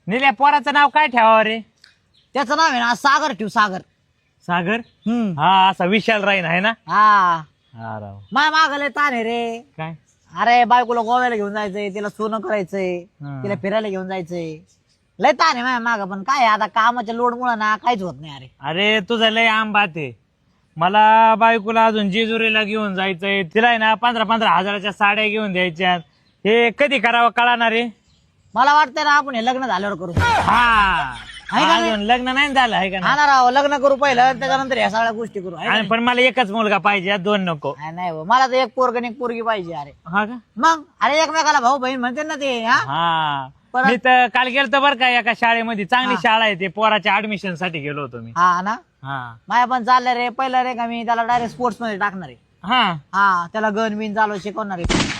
निल्या पोराचं नाव काय ठेवावं रे? त्याचं नाव आहे ना सागर ठेव सागर. सागर. हा असा विशाल राहीन आहे ना. हा हा राव. माय मागले ताण आहे रे. काय? अरे बायकोला गोव्याला घेऊन जायचंय, तिला सोनं करायचंय, तिला फिरायला घेऊन जायचंय. लय ताण आहे माझ्या माग. पण काय आता कामाच्या लोड मुळे ना काहीच होत नाही. अरे अरे तुझं लय आंबात आहे. मला बायकोला अजून जेजुरीला घेऊन जायचंय, तिला आहे ना 15-15 हजाराच्या साड्या घेऊन द्यायच्या. हे कधी करावं कळणार रे. मला वाटतंय ना आपण हे लग्न झाल्यावर करू. हा आहे का अजून लग्न नाही झालं आहे का नाही? हा ना राव, लग्न करू पहिलं, त्याच्यानंतर ह्या सगळ्या गोष्टी करू. आहे का आणि पण मला एकच मुलगा पाहिजे, दोन नको. नाही? नाही हो, मला तर एक पोरग आणि एक पोरगी पाहिजे. अरे हा का? मग अरे एकमेकाला भाऊ बहीण म्हणते ना ते. हा हा परत- मी तर काल गेलतो बरं का एका शाळेमध्ये, चांगली शाळा आहे ते, पोराच्या ऍडमिशन साठी गेलो होतो मी. हा ना, हा माझ्या पण चाललंय रे. पहिलं रे का मी त्याला डायरेक्ट स्पोर्ट्स मध्ये टाकणार आहे. हा हा त्याला गन बिन चालू शिकवणार आहे.